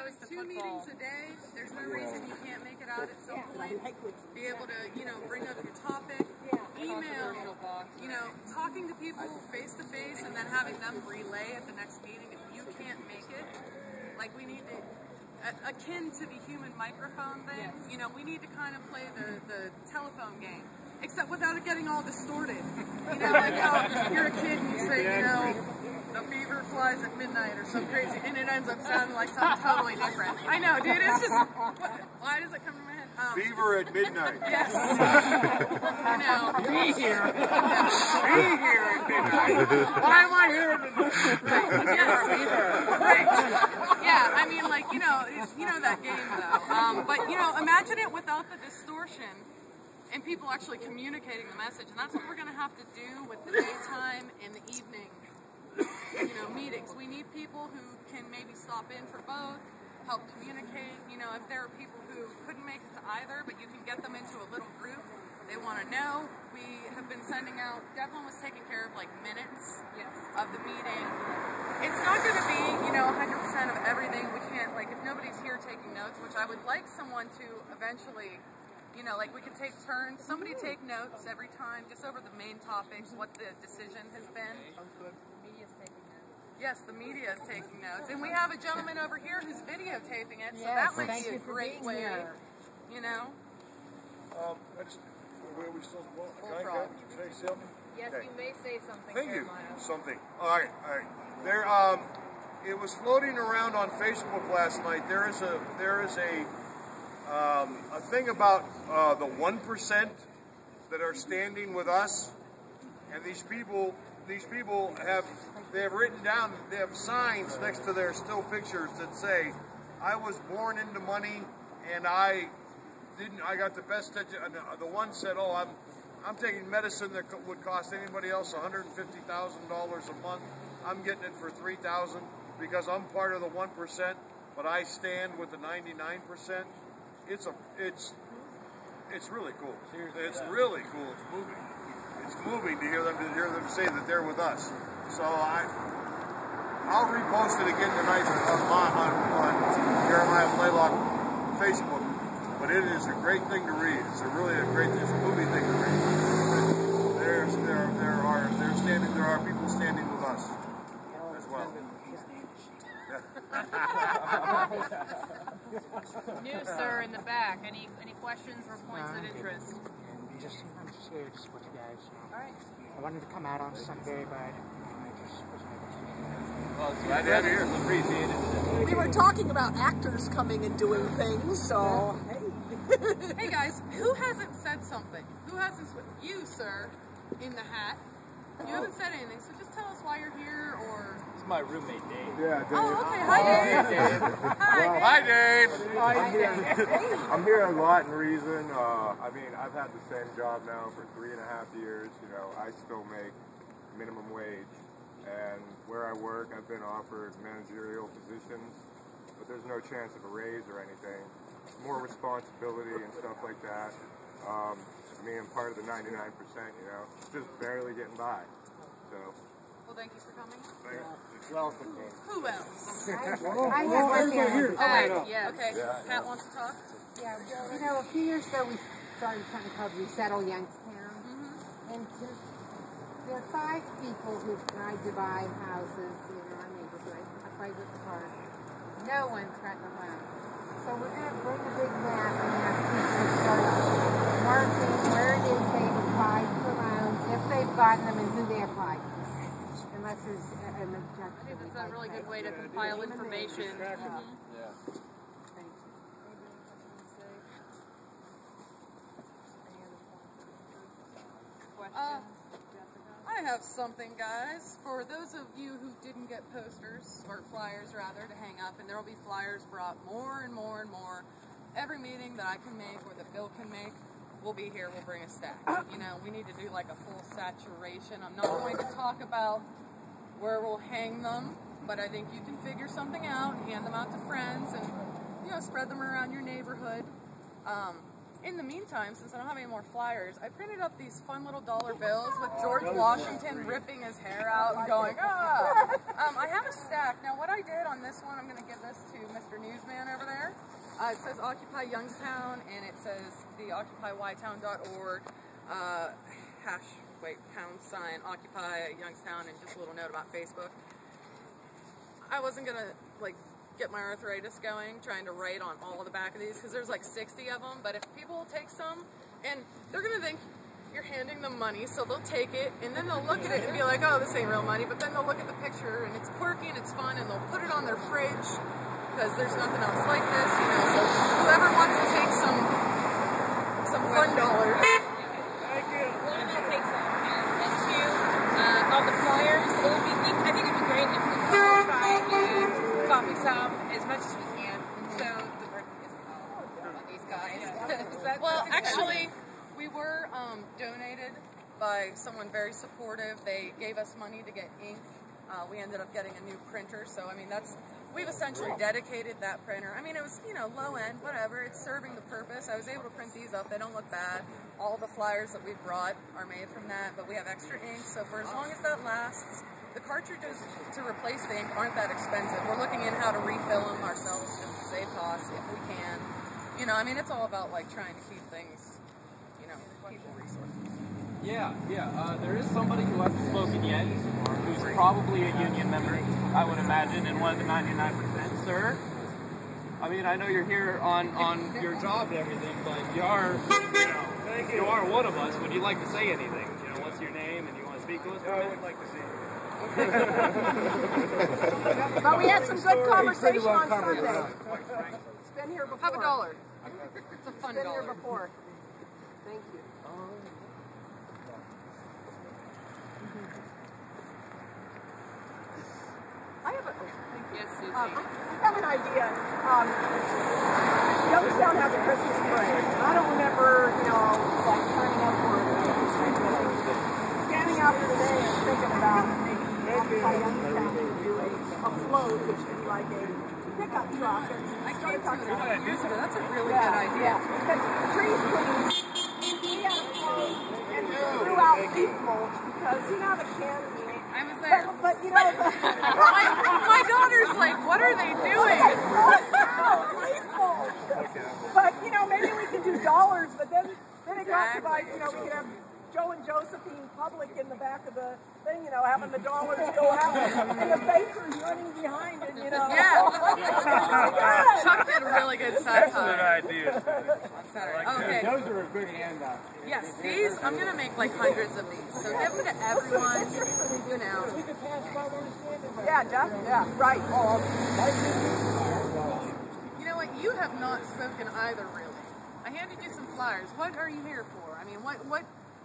goes to 2 meetings a day. There's no reason you can't make it out at some point. Be able to, bring up your topic, email, talking to people face to face, and then having them relay at the next meeting if you can't make it. Like we need to, akin to the human microphone thing. We need to kind of play the telephone game, except without it getting all distorted. Like how you're a kid and you say, the fever flies at midnight or some crazy, and it ends up sounding like something totally different. I know, dude. It's just, why does it come to my head? Fever at midnight. Yes. Be here. Be here at midnight. Why am I here at midnight? Right. Yeah, I mean, like, that game, though. But, imagine it without the distortion and people actually communicating the message. And that's what we're going to have to do with the daytime and the evening meetings. We need people who can maybe stop in for both, help communicate. If there are people who couldn't make it to either, but you can get them into a little group, they want to know. We have been sending out, Devlin was taking care of like minutes of the meeting. It's not going to be, 100% of everything. We can't, like, if nobody's here taking notes, which I would like someone to eventually, like we could take turns. Somebody take notes every time, just over the main topics, what the decision has been. Yes, the media is taking notes. And we have a gentleman over here who's videotaping it, so that might be a great way, Were we still say something? Yes, you may say something. Thank you. Something. All right. There, it was floating around on Facebook last night. There is a thing about the 1% that are standing with us, and these people have written down, they have signs next to their still pictures that say, "I was born into money, and I got the best." The one said, "Oh, I'm taking medicine that would cost anybody else $150,000 a month. I'm getting it for $3,000 because I'm part of the 1%, but I stand with the 99%." It's really cool. It's really cool. It's moving. It's moving to hear them say that they're with us. So I'll repost it again tonight on Jeremiah Blaylock Facebook. But it is a great thing to read. It's a moving thing to read. There are people standing with us as well. New sir in the back. Any questions or points of interest? I'm just here to support you guys. All right. I wanted to come out on Sunday, but I just wasn't able to. Well, glad to have you here. Appreciate it. We were talking about actors coming and doing things, so Hey guys, who hasn't said something? Who hasn't? You, sir, in the hat. You haven't said anything, so just tell us why you're here, or... It's my roommate, Dave. Yeah, Dave. Oh, okay. Hi, Dave. Hi, Dave. I'm here a lot and reason. I've had the same job now for 3.5 years. I still make minimum wage. And where I work, I've been offered managerial positions, but there's no chance of a raise or anything. More responsibility and stuff like that. I'm part of the 99%, just barely getting by. So. Well, thank you for coming. Welcome. Who else? I have one here. Yes. Okay. Pat wants to talk. Yeah, a few years ago we started something called Resettle Youngstown, and there are 5 people who tried to buy houses in our neighborhood. I played with the park. No one's gotten a loan. So we're going to bring a big map and have people start marking where it is they've applied for loans, if they've gotten them, and who they applied for. Unless there's an objection. I think that's a really good way to compile information. I have something, guys. For those of you who didn't get posters, or flyers rather, to hang up, and there will be flyers brought more and more and more. Every meeting that I can make or that Bill can make, we'll be here, we'll bring a stack. We need to do like a full saturation. I'm not going to talk about where we'll hang them, but I think you can figure something out, hand them out to friends, and spread them around your neighborhood. in the meantime, since I don't have any more flyers, I printed up these fun little dollar bills with George Washington ripping his hair out and going, ah! I have a stack. Now, what I did on this one, I'm going to give this to Mr. Newsman over there. It says Occupy Youngstown, and it says the OccupyYtown.org, #, Occupy Youngstown, and just a little note about Facebook. I wasn't going to, like, get my arthritis going trying to write on all the back of these because there's like 60 of them, but if people will take some, and they're gonna think you're handing them money, so they'll take it and then they'll look at it and be like, oh, this ain't real money, but then they'll look at the picture and it's quirky and it's fun and they'll put it on their fridge because there's nothing else like this, you know. So whoever wants to take some fun dollars. Thank you. One, I'll take some, and two, on the flyers, I think it'd be great if we could try and copy some as much as we can, so the burden isn't all on these guys. Well, actually, we were donated by someone very supportive. They gave us money to get ink. We ended up getting a new printer, so I mean we've essentially dedicated that printer. I mean, it was, you know, low end, whatever. It's serving the purpose. I was able to print these up. They don't look bad. All the flyers that we've brought are made from that, but we have extra ink, so for as long as that lasts. The cartridges to replace the ink aren't that expensive. We're looking in how to refill them ourselves just to save costs if we can. You know, I mean, it's all about like trying to keep things, you know, people resources. Yeah. There is somebody who hasn't spoken yet, who's probably a union member, I would imagine, and one of the 99%. Sir, I mean, I know you're here on your job and everything, but you are one of us. Would you like to say anything? You know, what's your name, and you want to speak to us? I would like to see you. But we had some good conversation on Sunday. It's been here before. Have $1. It's a fun Been here dollar. before. Thank you. I have a. Yes, Susie. I have an idea. Youngstown has a Christmas parade. I don't remember, you know, like signing up for it. Standing out here today and thinking about maybe Occupy Youngstown to do a float, which would be like a pickup truck. I came to it a couple years ago. That's a really good idea. Yeah, because trees clean. We had a float and we threw out leaf mulch because, you know, the candy. I was there. But you know, my daughter's like, what are they doing? But you know, maybe we can do dollars. But then it got to like, you know, we could have Joe and Josephine Public in the back of the thing, you know, having the dollars go out, and the bakers running behind it, you know. Yeah. Chuck did a really good satire. Excellent idea. Okay. Those are a good handout. Yes, these, I'm going to make like hundreds of these. So give them to everyone, you know. Yeah, yeah, right. You know what? You have not spoken either, really. I handed you some flyers. What are you here for? I mean, what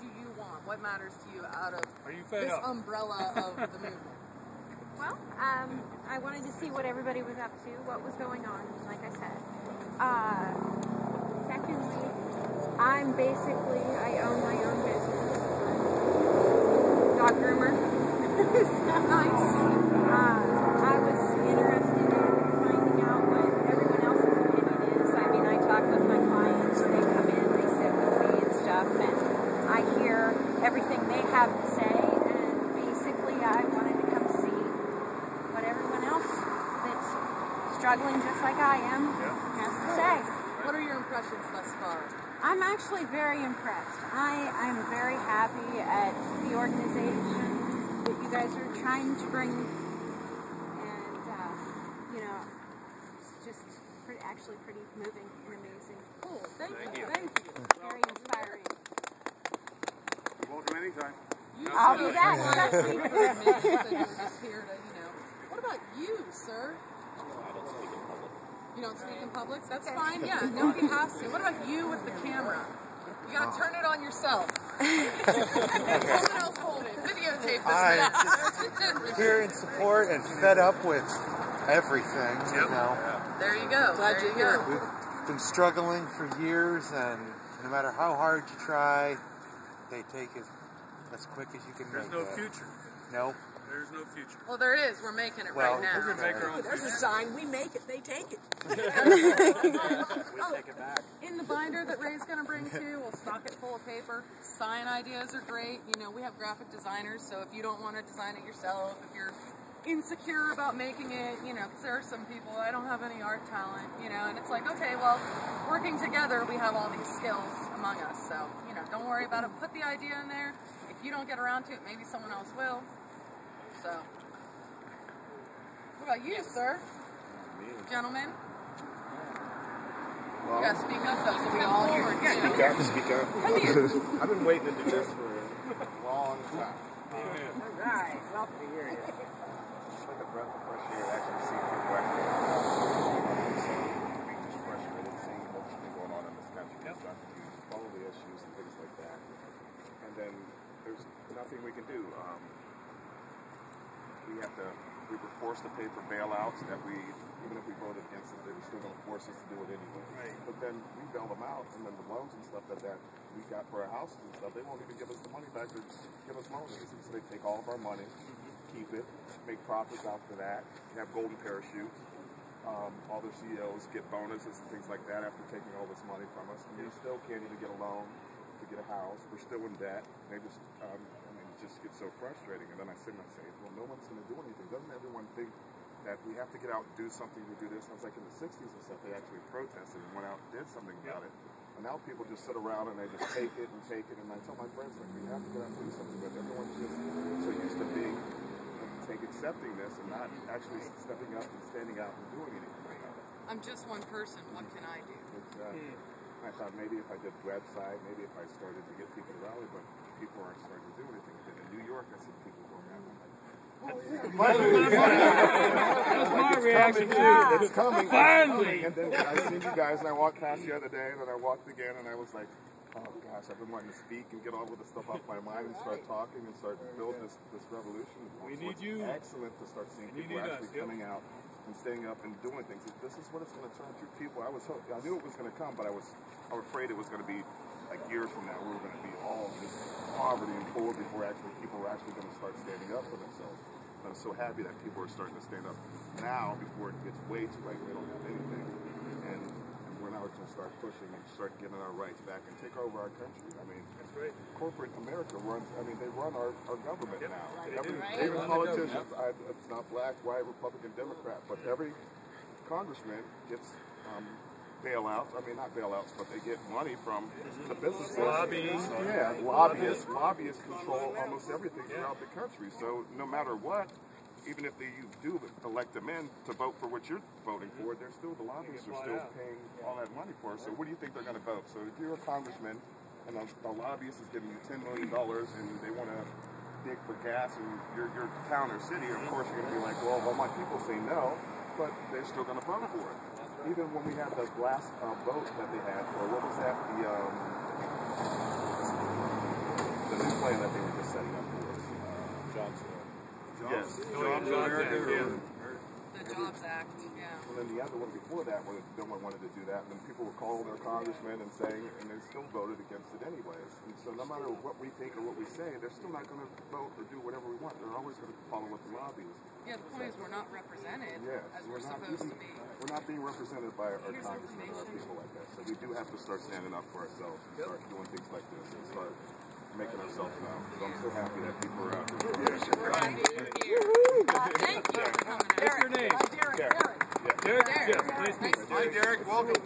do you want? What matters to you out of this umbrella of the movement? Well, I wanted to see what everybody was up to, what was going on, like I said. Secondly, I own my own business. Dog groomer. Nice. I was interested in finding out what everyone else's opinion is. I mean, I talk with my clients, they come in, they sit with me and stuff, and I hear everything they have to say, and basically I wanted to come see what everyone else that's struggling just like I am has to say. What are your impressions thus far? I'm actually very impressed. I'm very happy at the organization that you guys are trying to bring, and you know, it's just actually pretty moving and amazing. Cool, thank you. Very inspiring. You're welcome anytime. I'll do that. Especially for a minute, so you're up here to, you know. What about you, sir? You don't speak in public? That's fine, yeah. Nobody has to. What about you with the camera? You gotta turn it on yourself. Someone else hold it. Videotape this. Just here in support and fed up with everything, you know. There you go. Glad you're here. We've been struggling for years, and no matter how hard you try, they take it as quick as you can make it. There's no future. Nope. There's no future. Well, there is. We're making it right now. We're gonna make our own There's a future. sign, we make it, they take it. We take it back. In the binder that Ray's going to bring too, we'll stock it full of paper. Sign ideas are great. You know, we have graphic designers, so if you don't want to design it yourself, if you're insecure about making it, you know, because there are some people, I don't have any art talent, you know, and it's like, okay, well, working together, we have all these skills among us, so, you know, don't worry about it. Put the idea in there. If you don't get around to it, maybe someone else will. So, what about you, sir? Gentlemen? You gotta speak up though, so we all hear it. Speak up. I've been waiting to do this for a long time. All right, welcome to hear you. It's like a breath of fresh air to actually see people actually fresh air. I didn't see what's been going on in this country and stuff. You follow the issues and things like that. And then there's nothing we can do. We were forced to pay for bailouts that even if we voted against it, they were still going to force us to do it anyway. Right. But then we bail them out, and then the loans and stuff that we got for our houses and stuff, they won't even give us the money back or give us loans. So they take all of our money, keep it, make profits after that, have golden parachutes. All their CEOs get bonuses and things like that after taking all this money from us. And we still can't even get a loan to get a house. We're still in debt. They just, it just gets so frustrating. And then I sit and I say, well, no one's going to do anything. Doesn't everyone think that we have to get out and do something to do this? I was like, in the 60s and stuff, they actually protested and went out and did something about it. And now people just sit around and they just take it and take it. And I tell my friends, like, we have to get out and do something. But everyone's just so used to being, accepting this and not actually stepping up and standing out and doing anything about it. I'm just one person. What can I do? I thought maybe if I did website, maybe if I started to get people to rally, but people aren't starting to do anything. In New York, I see people going out. That's my reaction too. It's coming. Finally. And then I seen you guys, and I walked past the other day, and then I walked again, and I was like, oh gosh, I've been wanting to speak and get all of this stuff off my mind and start talking and start building this revolution. We need you. Excellent to start seeing people actually coming out and standing up and doing things. This is what it's going to turn to. People, I knew it was going to come, but I was afraid it was going to be like years from now. We were going to be all just poverty and poor before people were actually going to start standing up for themselves. And I'm so happy that people are starting to stand up now before it gets way too late. We don't have anything. And we're now going to start pushing and start getting our rights back and take over our country. I mean, that's great. Corporate America they run our government now. They Every politician, it's not black, white, Republican, Democrat, but every congressman gets bailouts. I mean, not bailouts, but they get money from the businesses. Lobbyists. Yeah, lobbyists. Lobbyists control almost everything throughout the country. So no matter what, even if you do elect them in to vote for what you're voting for, they're still, the lobbyists are still paying all that money for us. So what do you think they're going to vote? So if you're a congressman and the lobbyist is giving you $10 million and they want to dig for gas in your town or city, of course you're going to be like, well, my people say no, but they're still going to vote for it. Even when we had the last vote that they had, or what was that, the new plan that they were just setting up for us. Yes. The Jobs Act, yeah. And then the other one before that, no one wanted to do that, and then people would call their congressmen and saying, and they still voted against it anyways. And so no matter what we think or what we say, they're still not going to vote or do whatever we want. They're always going to follow what the lobbies. Yeah, the point is we're not represented as we're supposed to be. We're not being represented by our congressmen or people like that. So we do have to start standing up for ourselves, start doing things like this, and start making ourselves known. So I'm so happy that people are out there. Thank you for coming. What's your name? Derek. Yes, nice to meet you. Hi, Derek. Welcome.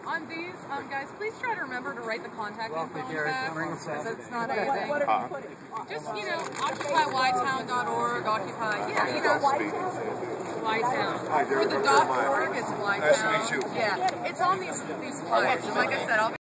On these, guys, please try to remember to write the contact info on the back, because it's not anything. Just, occupyytown.org, occupy, Ytown. For the .org, it's Ytown. Nice to meet you. Yeah, it's on these flyers, and like I said, I'll be